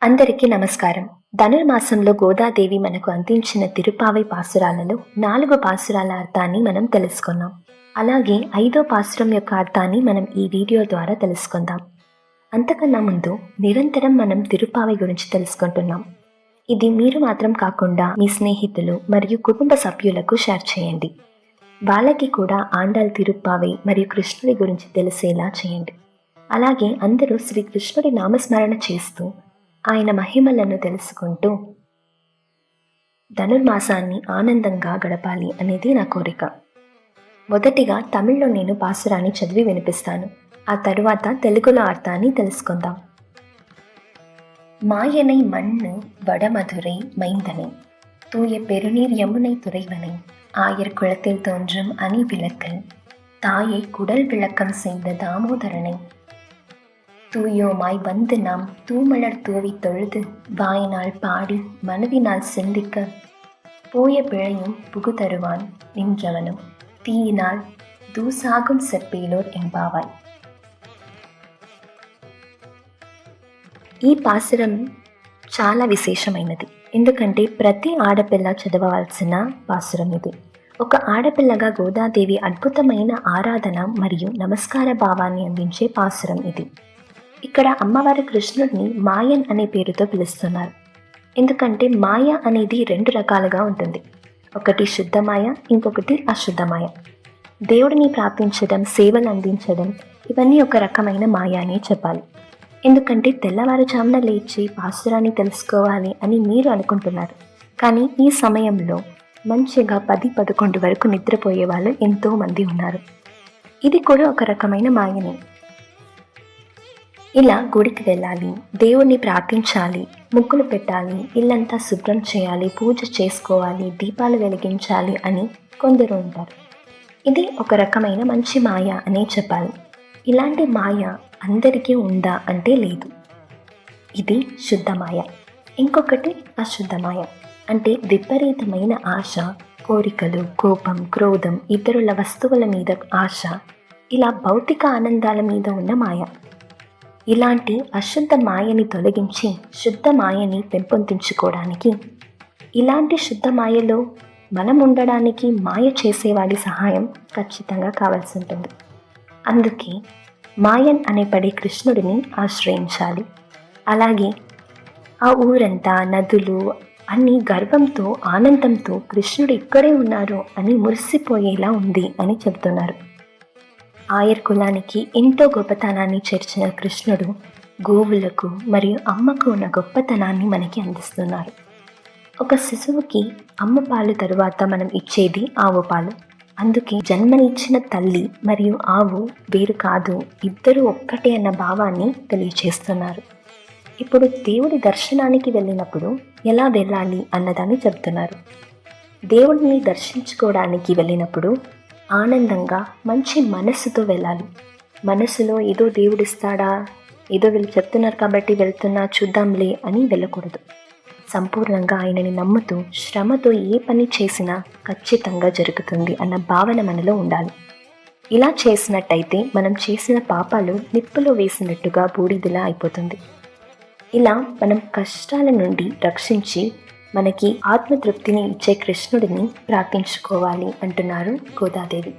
అందరికీ నమస్కారం. ధనుర్మాసంలో గోదాదేవి మనకు అందించిన తిరుపావై పాసురాలలో 4 పాసురాల అర్థాన్ని మనం తెలుసుకున్నాం. అలాగే 5వ పాసురం యొక్క అర్థాన్ని మనం ఈ వీడియో ద్వారా తెలుసుకుందాం. అంతకన్నా ముందు నిరంతరం మనం తిరుపావై గురించి తెలుసుకుంటున్నాం. ఇది మీరు మాత్రం కాకుండా మీ స్నేహితులు మరియు కుటుంబ సభ్యులకు షేర్ చేయండి. వాళ్ళకి కూడా ఆండాల్ తిరుపావై మరియు కృష్ణుడి గురించి తెలిసేలా చేయండి. అలాగే అందరూ శ్రీకృష్ణుడి నామస్మరణ చేస్తూ ఆయన మహిమలను తెలుసుకుంటూ ధనుర్మాసాన్ని ఆనందంగా గడపాలి అనేది నా కోరిక. మొదటిగా తమిళ్లో నేను పాసురాన్ని చదివి వినిపిస్తాను. ఆ తరువాత తెలుగులో అర్థాన్ని తెలుసుకుందాం. மாயனை மண்ணு வடமதுரை மைந்தனை தூய பெருநீர் யமுனை துறைவனை ஆயர் குளத்தில் தோன்றும் அணி விளக்கல் தாயை குடல் விளக்கம் செய்த தாமோதரனை தூயோமாய் வந்து நாம் தூமலர் தூவி தொழுது வாயினால் பாடி மனதினால் சிந்திக்க போய பிழையும் புகுதருவான் நின்றவனும் தீயினால் దూసాగం సెప్పేలోర్ ఎంబావాయ్. ఈ పాసురం చాలా విశేషమైనది. ఎందుకంటే ప్రతి ఆడపిల్ల చదవవలసిన పాసురం ఇది. ఒక ఆడపిల్లగా గోదాదేవి అద్భుతమైన ఆరాధన మరియు నమస్కార భావాన్ని అందించే పాసురం ఇది. ఇక్కడ అమ్మవారి కృష్ణుడిని మాయన్ అనే పేరుతో పిలుస్తున్నారు. ఎందుకంటే మాయ అనేది 2 రకాలుగా ఉంటుంది. ఒకటి శుద్ధమాయ, ఇంకొకటి అశుద్ధమాయ. దేవుడిని ప్రార్థించడం, సేవలు అందించడం ఇవన్నీ ఒక రకమైన మాయ అనే చెప్పాలి. ఎందుకంటే తెల్లవారుజామున లేచి పాసురాన్ని తెలుసుకోవాలి అని మీరు అనుకుంటున్నారు. కానీ ఈ సమయంలో మంచిగా 10-11 వరకు నిద్రపోయే వాళ్ళు ఎంతోమంది ఉన్నారు. ఇది కూడా ఒక రకమైన మాయనే. ఇలా గుడికి వెళ్ళాలి, దేవుణ్ణి ప్రార్థించాలి, ముగ్గులు పెట్టాలి, ఇల్లంతా శుభ్రం చేయాలి, పూజ చేసుకోవాలి, దీపాలు వెలిగించాలి అని కొందరు ఉంటారు. ఇది ఒక రకమైన మంచి మాయ అనే చెప్పాలి. ఇలాంటి మాయ అందరికీ ఉందా అంటే లేదు. ఇది శుద్ధమాయ. ఇంకొకటి అశుద్ధమాయ. అంటే విపరీతమైన ఆశ, కోరికలు, కోపం, క్రోధం, ఇతరుల వస్తువుల మీద ఆశ, ఇలా భౌతిక ఆనందాల మీద ఉన్న మాయ. ఇలాంటి అశుద్ధ మాయని తొలగించి శుద్ధ మాయని పెంపొందించుకోవడానికి, ఇలాంటి శుద్ధ మాయలో మనం ఉండడానికి మాయ చేసేవాడి సహాయం ఖచ్చితంగా కావాల్సి ఉంటుంది. అందుకే మాయన్ అనే పడే కృష్ణుడిని ఆశ్రయించాలి. అలాగే ఆ ఊరంతా, నదులు అన్నీ గర్వంతో, ఆనందంతో కృష్ణుడు ఇక్కడే ఉన్నారు అని మురిసిపోయేలా ఉంది అని చెబుతున్నారు. ఆయర్ కులానికి ఎంతో గొప్పతనాన్ని చేర్చిన కృష్ణుడు గోవులకు మరియు అమ్మకు ఉన్న గొప్పతనాన్ని మనకి అందిస్తున్నారు. ఒక శిశువుకి అమ్మ పాలు తరువాత మనం ఇచ్చేది ఆవు పాలు. అందుకే జన్మనిచ్చిన తల్లి మరియు ఆవు వేరు కాదు, ఇద్దరు ఒక్కటే అన్న భావాన్ని తెలియచేస్తున్నారు. ఇప్పుడు దేవుడి దర్శనానికి వెళ్ళినప్పుడు ఎలా వెళ్ళాలి అన్నదాన్ని చెబుతున్నారు. దేవుడిని దర్శించుకోవడానికి వెళ్ళినప్పుడు ఆనందంగా మంచి మనస్సుతో వెళ్ళాలి. మనసులో ఏదో దేవుడిస్తాడా, ఏదో వీళ్ళు చెప్తున్నారు కాబట్టి వెళ్తున్నా చూద్దాంలే అని వెళ్ళకూడదు. సంపూర్ణంగా ఆయనని నమ్ముతూ శ్రమతో ఏ పని చేసినా ఖచ్చితంగా జరుగుతుంది అన్న భావన మనలో ఉండాలి. ఇలా చేసినట్టయితే మనం చేసిన పాపాలు నిప్పులో వేసినట్టుగా బూడిదలా అయిపోతుంది. ఇలా మనం కష్టాల నుండి రక్షించి మనకి ఆత్మతృప్తిని ఇచ్చే కృష్ణుడిని ప్రార్థించుకోవాలి అంటున్నారు గోదాదేవి.